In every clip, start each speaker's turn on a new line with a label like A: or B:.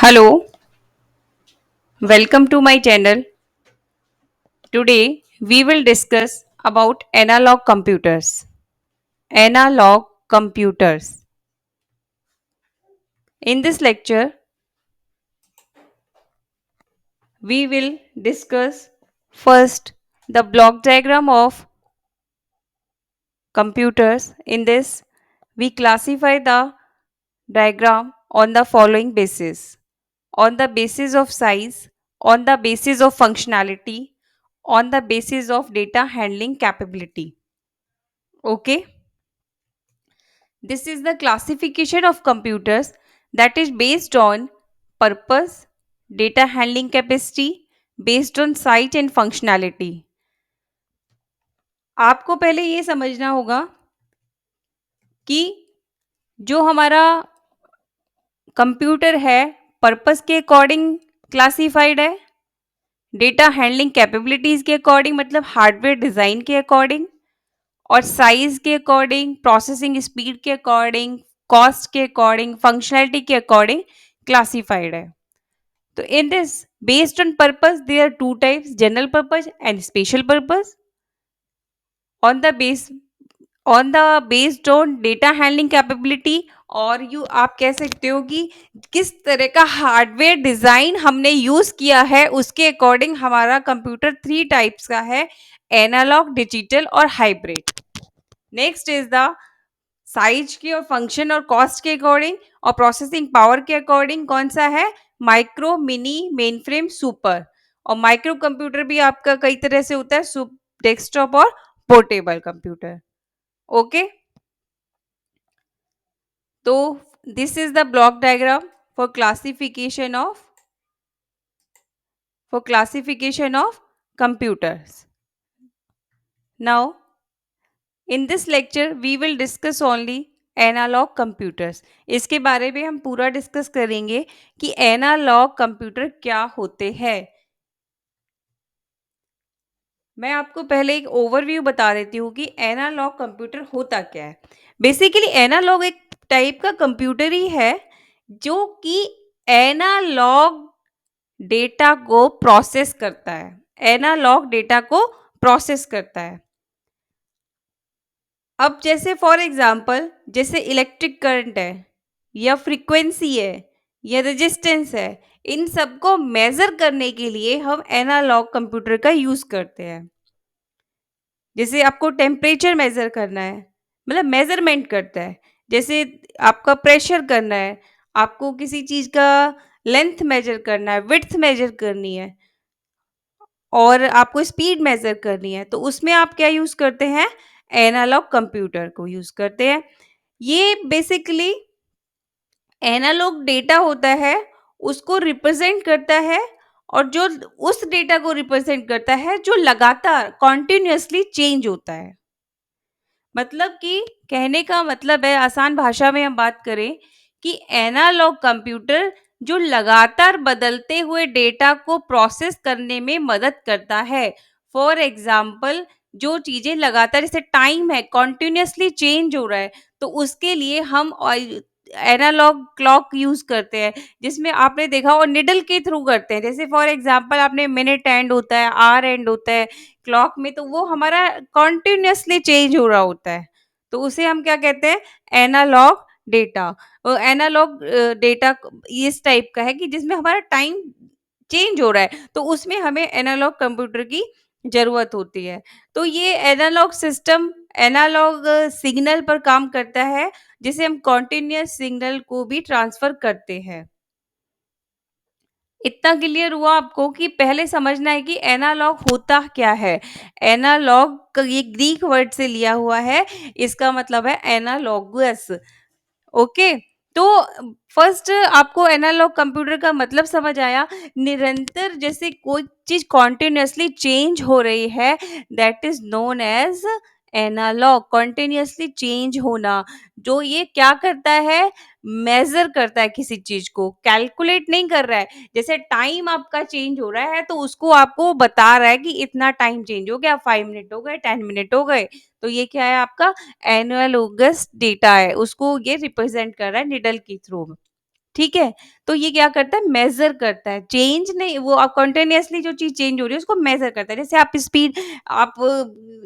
A: Hello, welcome to my channel. Today we will discuss about analog computers. Analog computers. In this lecture, we will discuss first the block diagram of computers. In this, we classify the diagram on the following basis: on the basis of size, on the basis of functionality, on the basis of data handling capability. Okay. This is the classification of computers that is based on purpose, data handling capacity, based on size and functionality. आपको पहले ये समझना होगा कि जो हमारा computer है purpose के अकॉर्डिंग क्लासिफाइड है, डेटा हैंडलिंग कैपेबिलिटीज के अकॉर्डिंग मतलब हार्डवेयर डिज़ाइन के अकॉर्डिंग और साइज के अकॉर्डिंग, प्रोसेसिंग स्पीड के अकॉर्डिंग, कॉस्ट के अकॉर्डिंग, फंक्शनैलिटी के अकॉर्डिंग क्लासिफाइड है. So in this, based on purpose, there are two types: general purpose and special purpose. On the base, on the based on data handling capability, और you आप कह सकते हो कि किस तरह का हार्डवेयर डिजाइन हमने यूज किया है उसके अकॉर्डिंग हमारा कंप्यूटर थ्री टाइप्स का है: एनालॉग, डिजिटल और hybrid. Next is the size की और फंक्शन और कॉस्ट के अकॉर्डिंग और प्रोसेसिंग पावर के अकॉर्डिंग कौन सा है: micro, mini, mainframe, super. और माइक्रो कंप्यूटर भी आपका कई तरह से होता है: डेस्कटॉप और पोर्टेबल कंप्यूटर. ओके, तो this is the block diagram for classification of computers. Now in this lecture we will discuss only analog computers. इसके बारे में हम पूरा डिस्कस करेंगे कि एनालॉग कंप्यूटर क्या होते हैं. मैं आपको पहले एक ओवरव्यू बता देती हूँ कि एनालॉग कंप्यूटर होता क्या है. बेसिकली एनालॉग एक टाइप का कंप्यूटर ही है जो कि एनालॉग डेटा को प्रोसेस करता है. एनालॉग डेटा को प्रोसेस करता है. अब जैसे फॉर एग्जांपल जैसे इलेक्ट्रिक करंट है या फ्रीक्वेंसी है या रेजिस्टेंस है, इन सबको मेजर करने के लिए हम एनालॉग कंप्यूटर का यूज करते हैं. जैसे आपको टेम्परेचर मेजर करना है, मतलब मेजरमेंट करता है. जैसे आपका प्रेशर करना है, आपको किसी चीज का लेंथ मेजर करना है, विड्थ मेजर करनी है और आपको स्पीड मेजर करनी है, तो उसमें आप क्या यूज करते हैं? एनालॉग कंप्यूटर को यूज करते हैं. ये बेसिकली एनालॉग डेटा होता है, उसको रिप्रेजेंट करता है और जो उस डेटा को रिप्रेजेंट करता है जो लगातार कॉन्टिन्यूसली चेंज होता है. मतलब कि कहने का मतलब है, आसान भाषा में हम बात करें, कि एनालॉग कंप्यूटर जो लगातार बदलते हुए डेटा को प्रोसेस करने में मदद करता है. फॉर एग्जाम्पल जो चीजें लगातार, जैसे टाइम है कॉन्टिन्यूसली चेंज हो रहा है, तो उसके लिए हम एनालॉग क्लॉक यूज करते हैं, जिसमें आपने देखा और निडल के थ्रू करते हैं. जैसे फॉर एग्जाम्पल आपने मिनट एंड होता है, आवर एंड होता है क्लॉक में, तो वो हमारा कॉन्टिन्यूसली चेंज हो रहा होता है, तो उसे हम क्या कहते हैं? Analog data. एनालॉग डेटा इस टाइप का है कि जिसमें हमारा टाइम चेंज हो रहा है, तो उसमें हमें एनालॉग कंप्यूटर की जरूरत होती है. तो ये एनालॉग सिस्टम एनालॉग सिग्नल पर काम करता है, जिसे हम कॉन्टिन्यूअस सिग्नल को भी ट्रांसफर करते हैं. इतना क्लियर हुआ आपको कि पहले समझना है कि एनालॉग होता क्या है. एनालॉग ये ग्रीक वर्ड से लिया हुआ है, इसका मतलब है एनालॉगस. ओके, तो फर्स्ट आपको एनालॉग कंप्यूटर का मतलब समझ आया. निरंतर जैसे कोई चीज कॉन्टिन्यूसली चेंज हो रही है, that is known as analog. Continuously change होना, जो ये क्या करता है? मेजर करता है, किसी चीज को कैलकुलेट नहीं कर रहा है. जैसे टाइम आपका चेंज हो रहा है, तो उसको आपको बता रहा है कि इतना टाइम चेंज हो गया, 5 मिनट हो गए, 10 मिनट हो गए, तो ये क्या है? आपका एनालॉगस डेटा है, उसको ये रिप्रेजेंट कर रहा है निडल के थ्रू. ठीक है? तो ये क्या करता है मेज़र करता है, चेंज नहीं वो कंटीन्यूअसली जो चीज़ चेंज हो रही है उसको मेज़र करता है। जैसे आप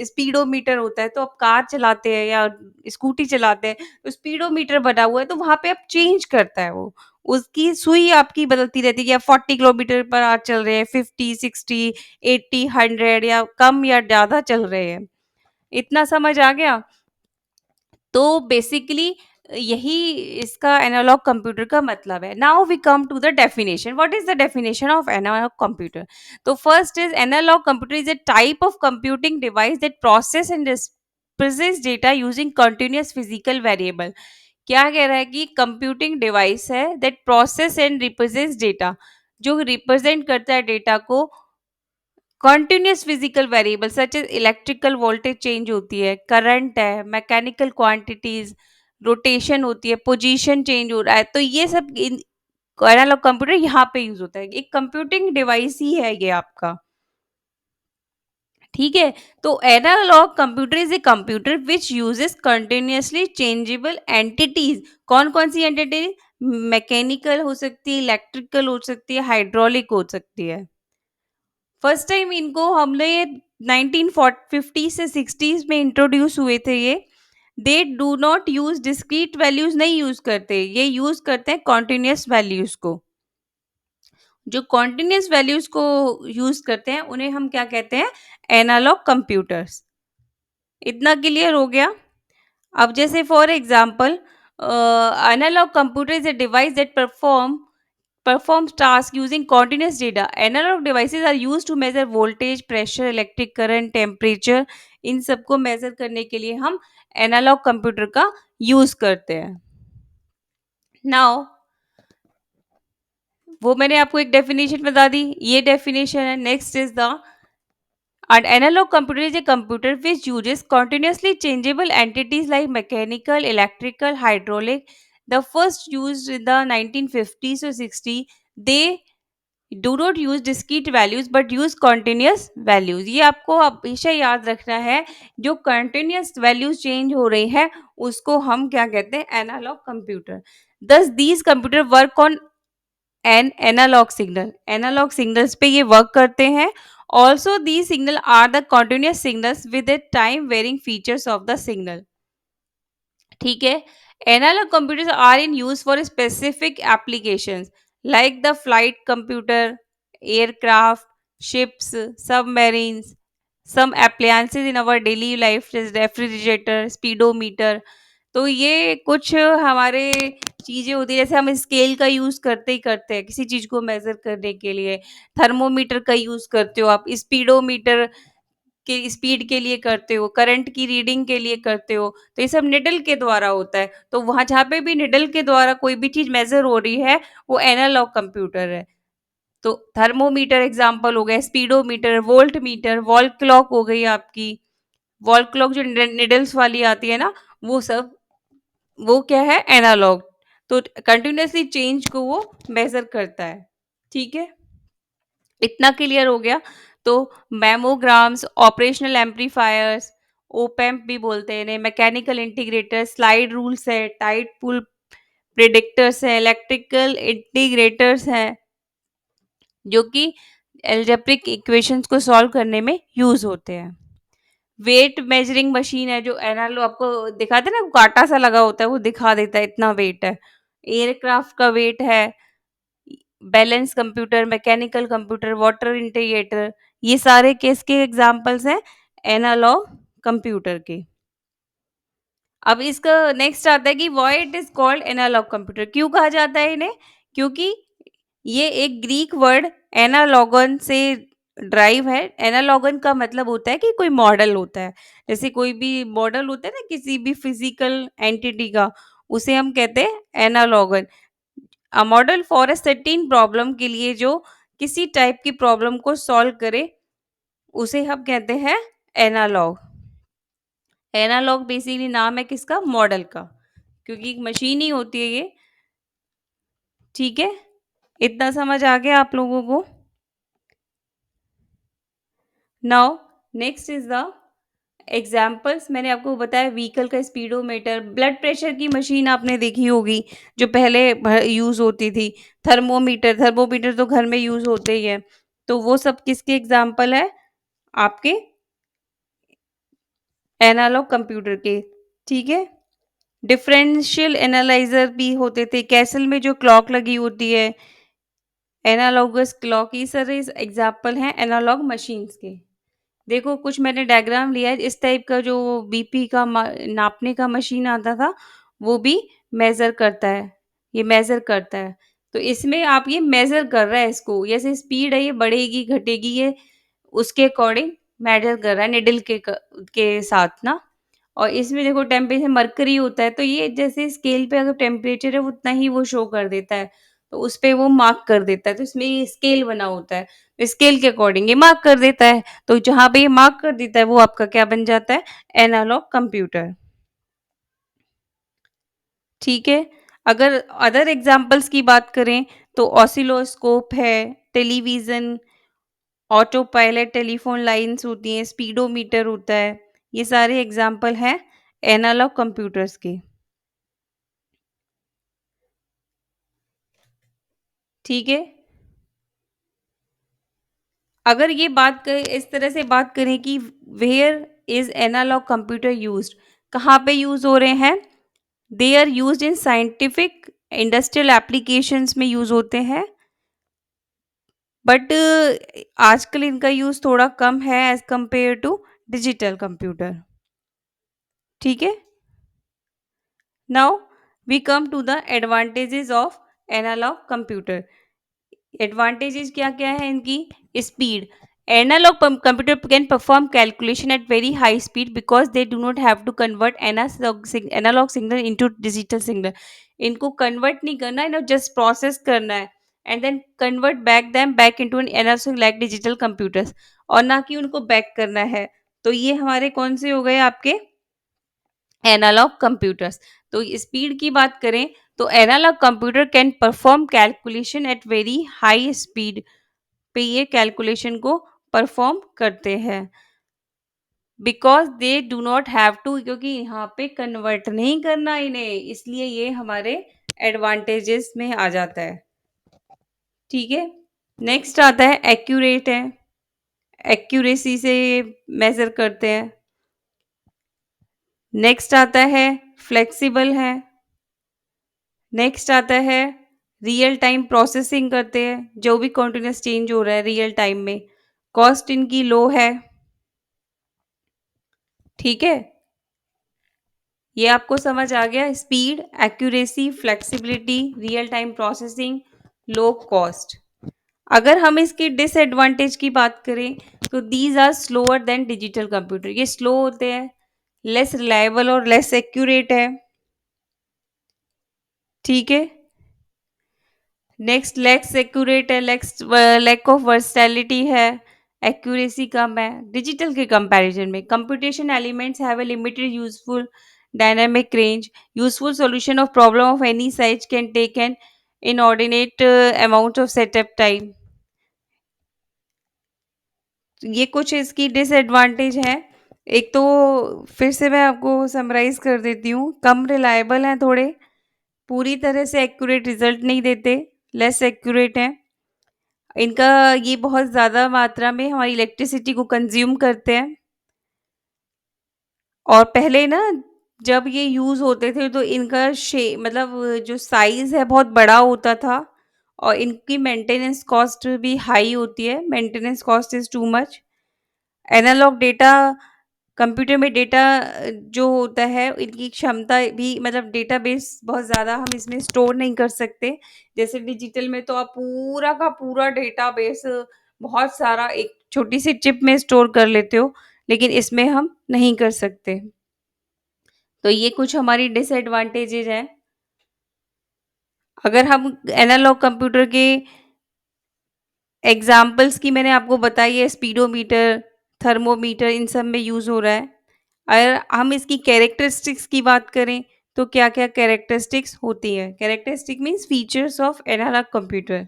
A: स्पीडोमीटर होता है तो आप कार चलाते हैं या स्कूटी चलाते हैं, तो स्पीडोमीटर बना हुआ है तो वहाँ पे आप चेंज करता है वो। उसकी सुई आपकी बदलती रहती है कि आप 40 किलोमीटर पर आज चल रहे हैं, 50, 60, 80, 100 या कम या ज़्यादा चल रहे हैं। इतना समझ आ गया? तो बेसिकली यही इसका एनालॉग कंप्यूटर का मतलब है। Now we come to the definition. What is the definition of analog computer? तो first is analog computer is a type of computing device that process and represents data using continuous physical variable. क्या कह रहा है कि computing device है that process and represents data, जो represent करता है डेटा को continuous physical variable such as electrical voltage change होती है, करंट है, मैकेनिकल क्वांटिटीज, रोटेशन होती है, पोजीशन चेंज हो रहा है, तो ये सब एनालॉग कंप्यूटर यहाँ पे यूज होता है। एक कंप्यूटिंग डिवाइस ही है ये आपका। ठीक है, तो analog computer is a computer which uses continuously changeable entities. कौन कौन सी एंटिटीज? मैकेनिकल हो सकती है, इलेक्ट्रिकल हो सकती है, हाइड्रोलिक हो सकती है। फर्स्ट टाइम इनको हमने 1950 से 60s में इंट्रोड्यूस हुए थे ये। दे do not use discrete values, नहीं यूज करते, ये यूज करते हैं कॉन्टिन्यूस वैल्यूज को। जो कॉन्टिन्यूस वैल्यूज को यूज करते हैं उन्हें हम क्या कहते हैं? Analogue computers. इतना क्लियर हो गया? अब जैसे for example analog computer is a device that performs tasks using continuous data. Analog devices are used to measure voltage, pressure, electric current, temperature. इन सबको मेजर करने के लिए हम एनालॉग कंप्यूटर का यूज करते हैं। नाउ वो मैंने आपको एक डेफिनेशन बता दी, ये डेफिनेशन है। Next is the an analog computer is a computer which uses continuously changeable entities like mechanical, electrical, hydraulic. The first used in the 1950s or 60s. They do not use discrete values but use continuous values. ये आपको हमेशा याद रखना है, जो continuous values change हो रही है उसको हम क्या कहते हैं? Analog computer. Thus these computer work on an analog signal, analog signals पे ये वर्क करते हैं। Also the signal are the continuous signals with the time varying features of the signal. ठीक है, analog computers are in use for specific applications like the flight computer, aircraft, ships, submarines, some appliances in our daily life, refrigerator, speedometer. तो ये कुछ हमारे चीजें होती है, जैसे हम स्केल का यूज करते ही करते हैं किसी चीज को मेजर करने के लिए। थर्मोमीटर का यूज करते हो आप, स्पीडोमीटर के स्पीड के लिए करते हो, करंट की रीडिंग के लिए करते हो, तो ये सब निडल के द्वारा होता है। तो वहां जहाँ पे भी निडल के द्वारा कोई भी चीज मेजर हो रही है वो एनालॉग कंप्यूटर है। तो थर्मोमीटर एग्जाम्पल हो गया, speedometer, volt meter, wall clock हो गई आपकी। वॉल क्लॉक जो निडल्स वाली आती है ना, वो सब वो क्या है? एनालॉग। तो कंटिन्यूअसली चेंज को वो मेजर करता है। ठीक है, इतना क्लियर हो गया? तो मैमोग्राम्स, ऑपरेशनल एम्पलीफायर्स, ओपैम्प भी बोलते हैं इन्हें, मैकेनिकल इंटीग्रेटर, स्लाइड रूल्स है, टाइट पुल प्रिडिक्टर्स है, इलेक्ट्रिकल इंटीग्रेटर्स हैं, जो कि एल्जेब्रिक इक्वेशंस को सॉल्व करने में यूज होते हैं। वेट मेजरिंग मशीन है, जो एनालॉग आपको दिखाते हैं ना, कांटा सा लगा होता है, वो दिखा देता है इतना वेट है। एयरक्राफ्ट का वेट है। Balance computer, mechanical computer, water integrator, ये सारे किसके एग्जांपल्स हैं? एनालॉग कंप्यूटर के। अब इसका नेक्स्ट आता है कि why it is called analog computer. क्यों कहा जाता है इन्हें? क्योंकि ये एक ग्रीक वर्ड एनालॉगन से ड्राइव है। एनालॉगन का मतलब होता है कि कोई मॉडल होता है। जैसे कोई भी मॉडल होता है ना किसी भी फिजिकल एंटिटी का, उसे हम कहते हैं एनालॉगन। A model for a certain problem के लिए जो किसी टाइप की प्रॉब्लम को सॉल्व करे, उसे हम कहते हैं एनालॉग। एनालॉग बेसिकली नाम है किसका? मॉडल का, क्योंकि एक मशीन ही होती है ये। ठीक है, इतना समझ आ गया आप लोगों को? Now next is the examples मैंने आपको बताया व्हीकल का स्पीडोमीटर, ब्लड प्रेशर की मशीन आपने देखी होगी, जो पहले यूज़ होती थी। थर्मोमीटर, थर्मोमीटर तो घर में यूज़ होते ही हैं। तो वो सब किसके एग्ज़ाम्पल है? आपके एनालॉग कंप्यूटर के, ठीक है? डिफरेंशियल एनालाइज़र भी होते थे, कैसल में जो क्लॉक लगी होती है, एनालॉगस क्लॉक, ये सारे एग्ज़ाम्पल हैं एनालॉग मशीन्स के। देखो कुछ मैंने डायग्राम लिया है, इस टाइप का जो बीपी का नापने का मशीन आता था, वो भी मेज़र करता है, ये मेज़र करता है। तो इसमें आप ये मेज़र कर रहा है इसको, जैसे स्पीड है ये बढ़ेगी, घटेगी, ये उसके अकॉर्डिंग मेज़र कर रहा है निडल के साथ ना। और इसमें देखो टेम्परेचर मरकरी होता है, तो ये जैसे स्केल पे अगर टेम्परेचर है वो उतना ही वो शो कर देता है, तो उस पे वो मार्क कर देता है, तो इसमें ये स्केल बना होता है, स्केल के अकॉर्डिंग ये मार्क कर देता है। तो जहाँ पे ये मार्क कर देता है वो आपका क्या बन जाता है? एनालॉग कंप्यूटर, ठीक है? अगर अदर एग्ज़ाम्पल्स की बात करें तो ऑसिलोस्कोप है, television, auto pilot telephone lines होती हैं, स्पीडोमीटर होता है, ये सारे एग्ज़ाम्पल हैं एनालॉग कंप्यूटर्स के, ठीक है? अगर ये बात करें इस तरह से बात करें कि where is analog computer used, कहाँ पे यूज़ हो रहे हैं? They are used in scientific industrial applications में यूज़ होते हैं, बट आजकल इनका यूज़ थोड़ा कम है as compare to digital computer, ठीक है? Now we come to the advantages of analog computer. Advantages क्या-क्या है इनकी? Speed, analog computer can perform calculation at very high speed because they do not have to convert analogue signal into digital signal. इनको convert नहीं करना है, इन्हें just process करना है and then convert back into an analog like digital computers, और ना कि उनको बैक करना है। तो ये हमारे कौन से हो गए आपके एनालॉग कंप्यूटर्स। तो स्पीड की बात करें तो analog computer can perform calculation at very high speed पे ये कैलकुलेशन को परफॉर्म करते हैं because they do not have to, क्योंकि यहाँ पे कन्वर्ट नहीं करना इन्हें, इसलिए ये हमारे एडवांटेजेस में आ जाता है, ठीक है? नेक्स्ट आता है एक्यूरेट है, एक्यूरेसी से मेजर करते हैं। नेक्स्ट आता है फ्लेक्सिबल है। नेक्स्ट आता है रियल टाइम प्रोसेसिंग करते हैं, जो भी कॉन्टिन्यूस चेंज हो रहा है रियल टाइम में। कॉस्ट इनकी लो है, ठीक है? ये आपको समझ आ गया? Speed, accuracy, flexibility, real time processing, low cost. अगर हम इसके डिसएडवांटेज की बात करें तो these are slower than digital computer, ये स्लो होते हैं, लेस रिलायबल और लेस एक्यूरेट है, ठीक है? नेक्स्ट लेक्स एक्यूरेट है, लैक ऑफ वर्सटैलिटी है, एक्यूरेसी कम है डिजिटल के कंपैरिजन में। Computation elements have a limited useful dynamic range, useful solution of problem of any size can take an inordinate amount of setup time. ये कुछ इसकी disadvantage है। एक तो फिर से मैं आपको समराइज कर देती हूँ, कम रिलायबल हैं थोड़े, पूरी तरह से एक्यूरेट रिजल्ट नहीं देते, लेस एक्यूरेट हैं। इनका ये बहुत ज़्यादा मात्रा में हमारी इलेक्ट्रिसिटी को कंज्यूम करते हैं, और पहले ना जब ये यूज़ होते थे तो इनका शे मतलब जो साइज़ है बहुत बड़ा होता था, और इनकी मेंटेनेंस कॉस्ट भी हाई होती है, maintenance cost is too much. Analog data, computer में डेटा जो होता है इनकी क्षमता भी, मतलब डेटाबेस बहुत ज़्यादा हम इसमें स्टोर नहीं कर सकते। जैसे डिजिटल में तो आप पूरा का पूरा डेटाबेस बहुत सारा एक छोटी सी चिप में स्टोर कर लेते हो, लेकिन इसमें हम नहीं कर सकते। तो ये कुछ हमारी डिसएडवांटेजेज हैं। अगर हम एनालॉग कंप्यूटर के एग्ज़ाम्पल्स की मैंने आपको बताई है, स्पीडोमीटर, थर्मोमीटर, इन सब में यूज़ हो रहा है। अगर हम इसकी कैरेक्टरिस्टिक्स की बात करें तो क्या-क्या कैरेक्टरिस्टिक्स होती हैं? Characteristic means features of analog computer.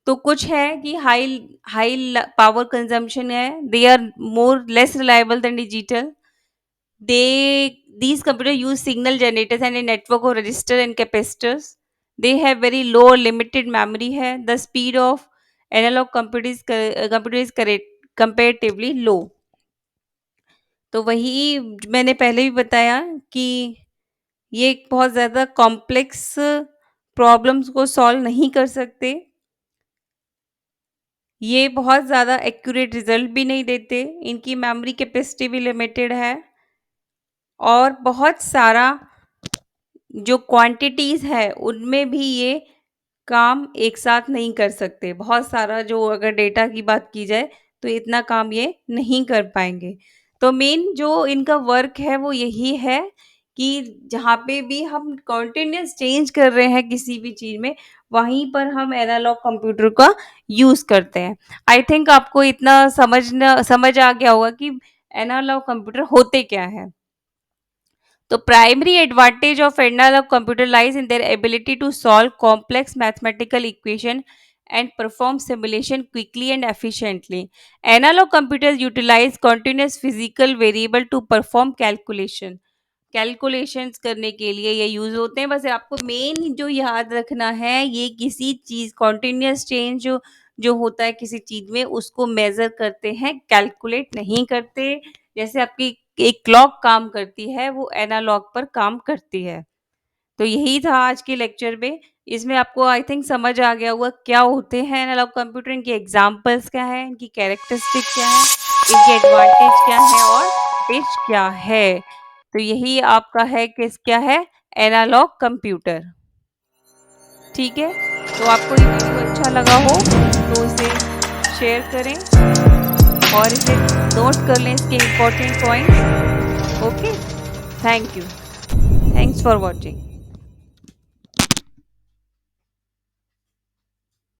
A: तो कुछ है कि हाई हाई पावर कंजम्पशन है, they are more less reliable than digital, these computers use signal generators and a network of register and capacitors. They have very low or limited memory है, the speed of analog computer is comparatively low. तो वही मैंने पहले भी बताया कि ये एक बहुत ज़्यादा कॉम्प्लेक्स प्रॉब्लम्स को सॉल्व नहीं कर सकते, ये बहुत ज़्यादा एक्यूरेट रिजल्ट भी नहीं देते, इनकी मेमोरी कैपेसिटी भी लिमिटेड है और बहुत सारा जो क्वांटिटीज़ है उनमें भी ये काम एक साथ नहीं कर सकते। बहुत सारा जो अगर डेटा की बात की जाए तो इतना काम ये नहीं कर पाएँगे। तो मेन जो इनका वर्क है वो यही है कि जहाँ पे भी हम कंटीन्यूअस चेंज कर रहे हैं किसी भी चीज़ में, वहीं पर हम एनालॉग कंप्यूटर का यूज़ करते हैं। आई थिंक आपको इतना समझ आ गया होगा कि एनालॉग कंप्यूटर होते क्या हैं। The primary advantage of analog computer lies in their ability to solve complex mathematical equation and perform simulation quickly and efficiently. Analog computers utilize continuous physical variable to perform calculation. Calculations करने के लिए ये use होते हैं। बस आपको main जो याद रखना है, ये किसी चीज़ कॉन्टिन्यूअस चेंज जो जो होता है किसी चीज़ में उसको मेज़र करते हैं, कैलकुलेट नहीं करते। जैसे आपकी एक क्लॉक काम करती है, वो एनालॉग पर काम करती है। तो यही था आज के लेक्चर में। इसमें आपको आई थिंक समझ आ गया होगा क्या होते हैं एनालॉग कंप्यूटर, इनके एग्ज़ाम्पल्स क्या हैं, इनकी कैरेक्टरिस्टिक क्या है, इनके एडवांटेज क्या हैं और डिसएडवांटेज क्या है। तो यही आपका है क्या है एनालॉग कंप्यूटर। ठीक है, तो आपको ये वीडियो अच्छा लगा हो तो इसे शेयर करें और इसे नोट कर लें इसके important points. Okay, thank you, thanks for watching.